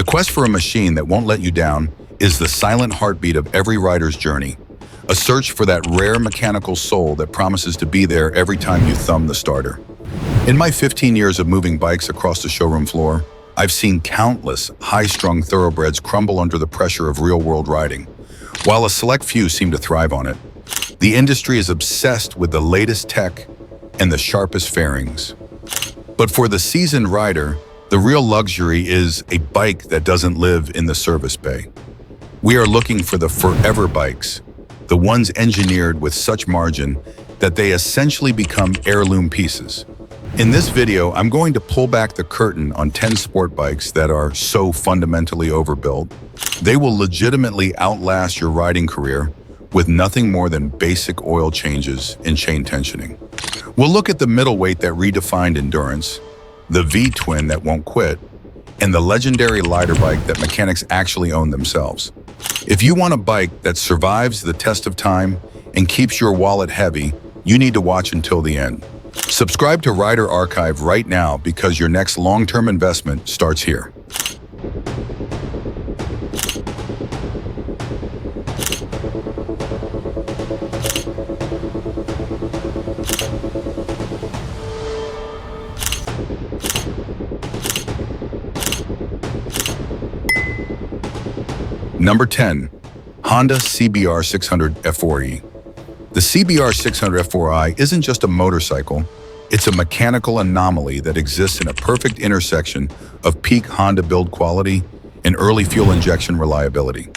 quest for a machine that won't let you down is the silent heartbeat of every rider's journey, a search for that rare mechanical soul that promises to be there every time you thumb the starter. In my 15 years of moving bikes across the showroom floor, I've seen countless high-strung thoroughbreds crumble under the pressure of real-world riding, while a select few seem to thrive on it. The industry is obsessed with the latest tech and the sharpest fairings. But for the seasoned rider, the real luxury is a bike that doesn't live in the service bay. We are looking for the forever bikes, the ones engineered with such margin that they essentially become heirloom pieces. In this video, I'm going to pull back the curtain on 10 sport bikes that are so fundamentally overbuilt. They will legitimately outlast your riding career with nothing more than basic oil changes and chain tensioning. We'll look at the middleweight that redefined endurance, the V-twin that won't quit, and the legendary lighter bike that mechanics actually own themselves. If you want a bike that survives the test of time and keeps your wallet heavy, you need to watch until the end. Subscribe to Rider Archive right now because your next long-term investment starts here. Number 10. Honda CBR 600 F4e. The CBR 600 F4i isn't just a motorcycle, it's a mechanical anomaly that exists in a perfect intersection of peak Honda build quality and early fuel injection reliability.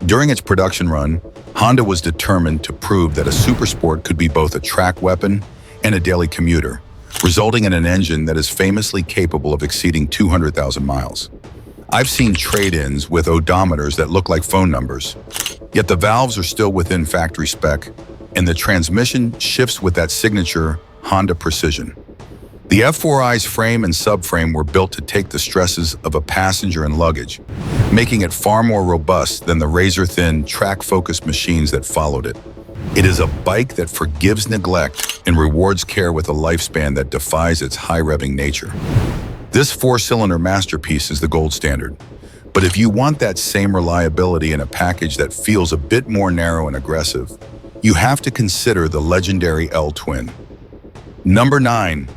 During its production run, Honda was determined to prove that a supersport could be both a track weapon and a daily commuter, resulting in an engine that is famously capable of exceeding 200,000 miles. I've seen trade-ins with odometers that look like phone numbers, yet the valves are still within factory spec, and the transmission shifts with that signature Honda precision. The F4i's frame and subframe were built to take the stresses of a passenger and luggage, making it far more robust than the razor-thin, track-focused machines that followed it. It is a bike that forgives neglect and rewards care with a lifespan that defies its high-revving nature. This four-cylinder masterpiece is the gold standard. But if you want that same reliability in a package that feels a bit more narrow and aggressive, you have to consider the legendary L-twin. Number 9.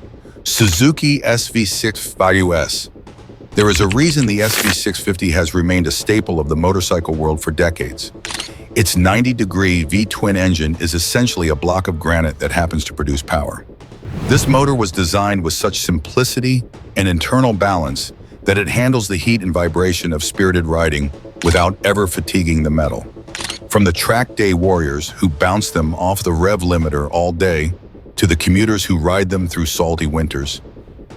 Suzuki SV650S. There is a reason the SV650 has remained a staple of the motorcycle world for decades. Its 90-degree V-twin engine is essentially a block of granite that happens to produce power. This motor was designed with such simplicity and internal balance that it handles the heat and vibration of spirited riding without ever fatiguing the metal. From the track day warriors who bounce them off the rev limiter all day to the commuters who ride them through salty winters,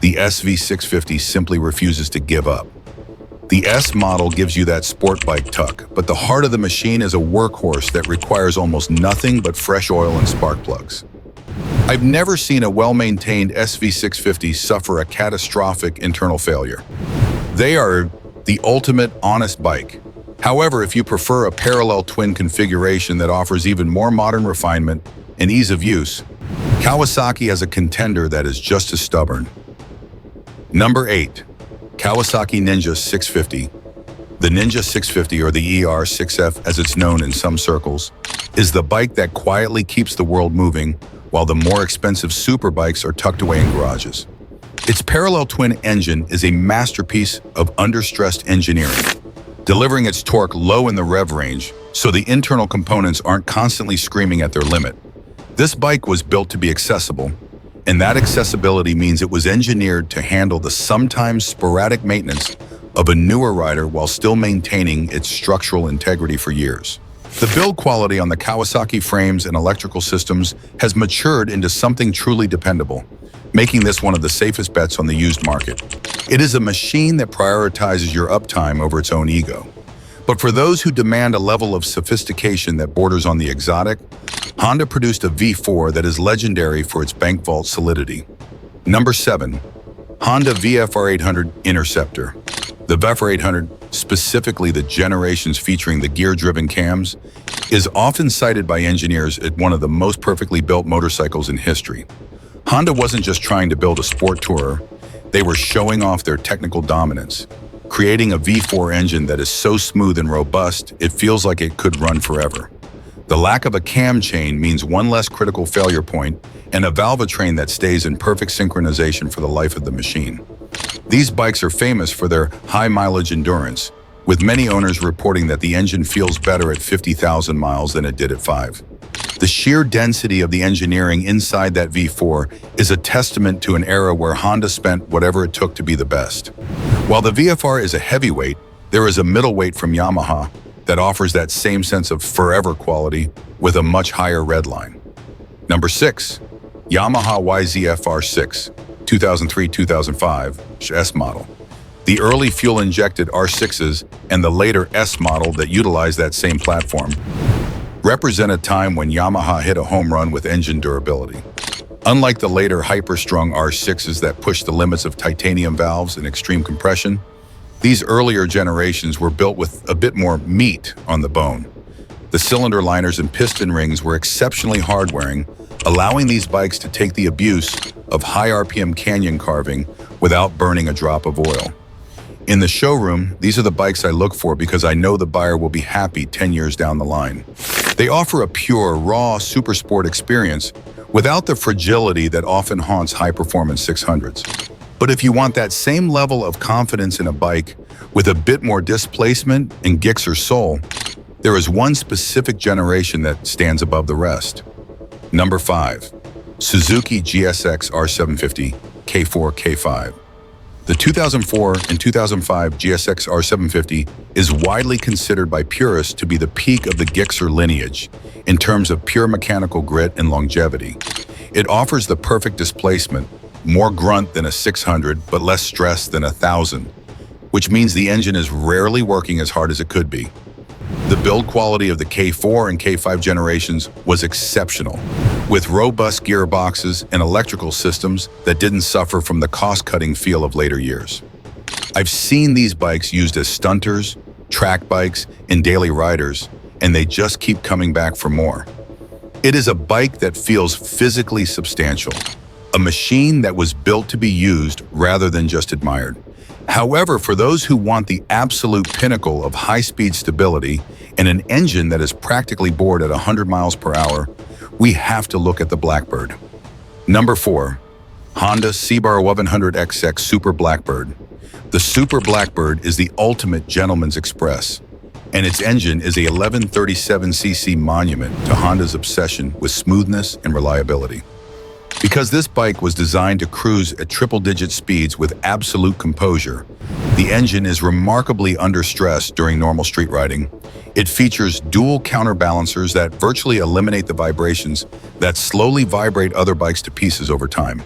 the SV650 simply refuses to give up. The S model gives you that sport bike tuck, but the heart of the machine is a workhorse that requires almost nothing but fresh oil and spark plugs. I've never seen a well-maintained SV650 suffer a catastrophic internal failure. They are the ultimate honest bike. However, if you prefer a parallel twin configuration that offers even more modern refinement and ease of use, Kawasaki has a contender that is just as stubborn. Number 8. Kawasaki Ninja 650. The Ninja 650, or the ER6F as it's known in some circles, is the bike that quietly keeps the world moving while the more expensive superbikes are tucked away in garages. Its parallel twin engine is a masterpiece of under-stressed engineering, delivering its torque low in the rev range so the internal components aren't constantly screaming at their limit. This bike was built to be accessible, and that accessibility means it was engineered to handle the sometimes sporadic maintenance of a newer rider while still maintaining its structural integrity for years. The build quality on the Kawasaki frames and electrical systems has matured into something truly dependable, making this one of the safest bets on the used market. It is a machine that prioritizes your uptime over its own ego. But for those who demand a level of sophistication that borders on the exotic, Honda produced a V4 that is legendary for its bank vault solidity. Number 7. Honda VFR 800 Interceptor. The VFR 800, specifically the generations featuring the gear-driven cams, is often cited by engineers as one of the most perfectly built motorcycles in history. Honda wasn't just trying to build a sport tourer, they were showing off their technical dominance. creating a V4 engine that is so smooth and robust, it feels like it could run forever. The lack of a cam chain means one less critical failure point and a valvetrain that stays in perfect synchronization for the life of the machine. These bikes are famous for their high mileage endurance, with many owners reporting that the engine feels better at 50,000 miles than it did at 5. The sheer density of the engineering inside that V4 is a testament to an era where Honda spent whatever it took to be the best. While the VFR is a heavyweight, there is a middleweight from Yamaha that offers that same sense of forever quality with a much higher redline. Number 6. Yamaha YZF-R6, 2003-2005 S model. The early fuel-injected R6s and the later S model that utilize that same platform represent a time when Yamaha hit a home run with engine durability. Unlike the later hyper-strung R6s that pushed the limits of titanium valves and extreme compression, these earlier generations were built with a bit more meat on the bone. The cylinder liners and piston rings were exceptionally hard-wearing, allowing these bikes to take the abuse of high RPM canyon carving without burning a drop of oil. In the showroom, these are the bikes I look for because I know the buyer will be happy 10 years down the line. They offer a pure, raw, super sport experience without the fragility that often haunts high-performance 600s. But if you want that same level of confidence in a bike with a bit more displacement and Gixxer soul, there is one specific generation that stands above the rest. Number 5. Suzuki GSX R750 K4 K5. The 2004 and 2005 GSX R750 is widely considered by purists to be the peak of the Gixxer lineage in terms of pure mechanical grit and longevity. It offers the perfect displacement, more grunt than a 600 but less stress than a 1000, which means the engine is rarely working as hard as it could be. The build quality of the K4 and K5 generations was exceptional, with robust gearboxes and electrical systems that didn't suffer from the cost-cutting feel of later years. I've seen these bikes used as stunters, track bikes, and daily riders, and they just keep coming back for more. It is a bike that feels physically substantial, a machine that was built to be used rather than just admired. However, for those who want the absolute pinnacle of high-speed stability and an engine that is practically bored at 100 miles per hour, we have to look at the Blackbird. Number 4. Honda CBR 1100XX Super Blackbird. The Super Blackbird is the ultimate gentleman's express, and its engine is a 1137cc monument to Honda's obsession with smoothness and reliability. Because this bike was designed to cruise at triple-digit speeds with absolute composure, the engine is remarkably under stress during normal street riding. It features dual counterbalancers that virtually eliminate the vibrations that slowly vibrate other bikes to pieces over time.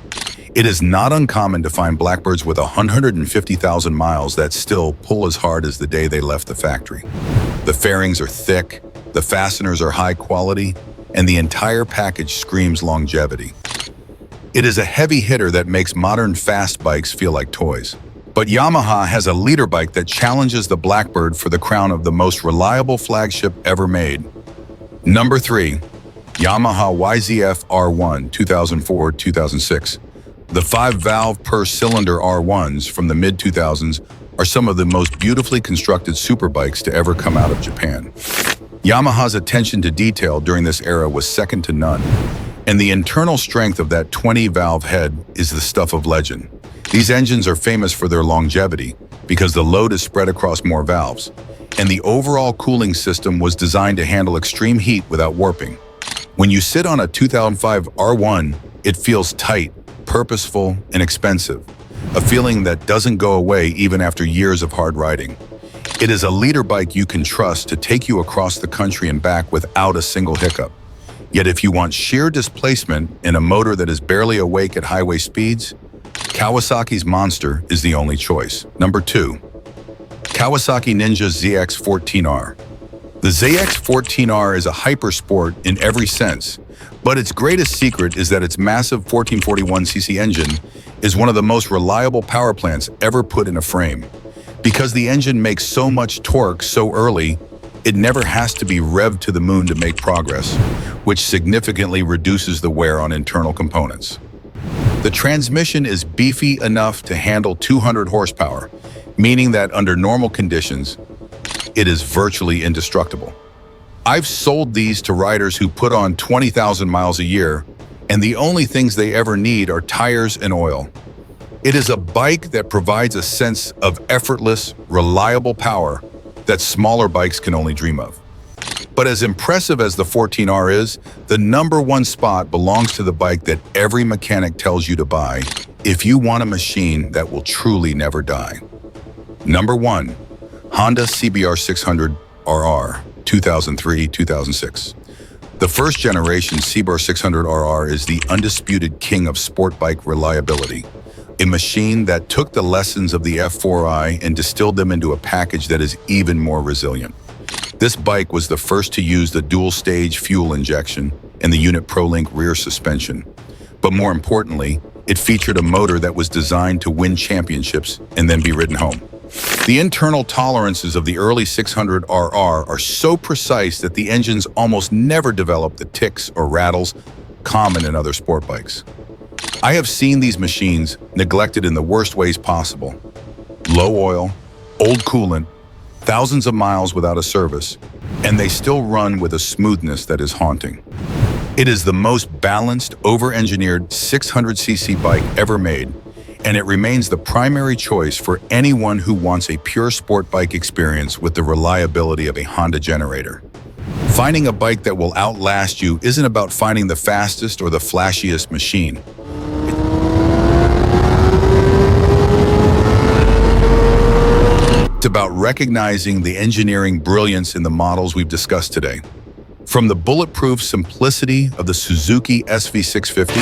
It is not uncommon to find Blackbirds with 150,000 miles that still pull as hard as the day they left the factory. The fairings are thick, the fasteners are high quality, and the entire package screams longevity. It is a heavy hitter that makes modern fast bikes feel like toys. But Yamaha has a leader bike that challenges the Blackbird for the crown of the most reliable flagship ever made. Number 3. Yamaha YZF R1 2004-2006. The 5-valve per-cylinder R1s from the mid-2000s are some of the most beautifully constructed superbikes to ever come out of Japan. Yamaha's attention to detail during this era was second to none, and the internal strength of that 20-valve head is the stuff of legend. These engines are famous for their longevity because the load is spread across more valves, and the overall cooling system was designed to handle extreme heat without warping. When you sit on a 2005 R1, it feels tight, purposeful, and expensive, a feeling that doesn't go away even after years of hard riding. It is a leader bike you can trust to take you across the country and back without a single hiccup. Yet if you want sheer displacement in a motor that is barely awake at highway speeds, Kawasaki's Monster is the only choice. Number 2. Kawasaki Ninja ZX-14R. The ZX-14R is a hypersport in every sense, but its greatest secret is that its massive 1441cc engine is one of the most reliable power plants ever put in a frame. Because the engine makes so much torque so early, it never has to be revved to the moon to make progress, which significantly reduces the wear on internal components. The transmission is beefy enough to handle 200 horsepower, meaning that under normal conditions, it is virtually indestructible. I've sold these to riders who put on 20,000 miles a year, and the only things they ever need are tires and oil. It is a bike that provides a sense of effortless, reliable power that smaller bikes can only dream of. But as impressive as the 14R is, the number one spot belongs to the bike that every mechanic tells you to buy if you want a machine that will truly never die. Number 1. Honda CBR 600 RR 2003-2006. The first generation CBR 600 RR is the undisputed king of sport bike reliability, a machine that took the lessons of the F4i and distilled them into a package that is even more resilient. This bike was the first to use the dual-stage fuel injection and the Unit ProLink rear suspension. But more importantly, it featured a motor that was designed to win championships and then be ridden home. The internal tolerances of the early 600RR are so precise that the engines almost never develop the ticks or rattles common in other sport bikes. I have seen these machines neglected in the worst ways possible. Low oil, old coolant, thousands of miles without a service, and they still run with a smoothness that is haunting. It is the most balanced, over-engineered 600cc bike ever made, and it remains the primary choice for anyone who wants a pure sport bike experience with the reliability of a Honda generator. Finding a bike that will outlast you isn't about finding the fastest or the flashiest machine. It's about recognizing the engineering brilliance in the models we've discussed today. From the bulletproof simplicity of the Suzuki SV650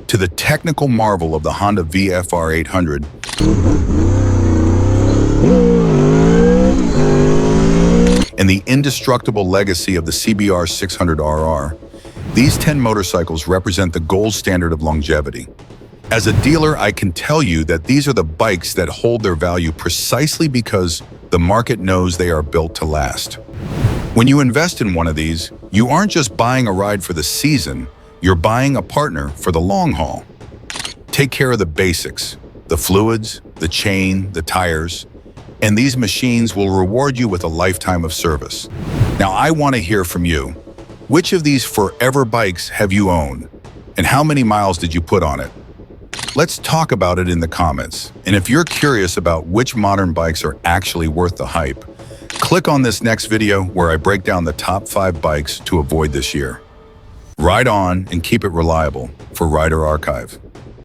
to the technical marvel of the Honda VFR 800, and the indestructible legacy of the CBR 600RR, these 10 motorcycles represent the gold standard of longevity. As a dealer, I can tell you that these are the bikes that hold their value precisely because the market knows they are built to last. When you invest in one of these, you aren't just buying a ride for the season, you're buying a partner for the long haul. Take care of the basics, the fluids, the chain, the tires, and these machines will reward you with a lifetime of service. Now, I want to hear from you. Which of these forever bikes have you owned? And how many miles did you put on it? Let's talk about it in the comments. And if you're curious about which modern bikes are actually worth the hype, click on this next video where I break down the top 5 bikes to avoid this year. Ride on and keep it reliable for Rider Archive.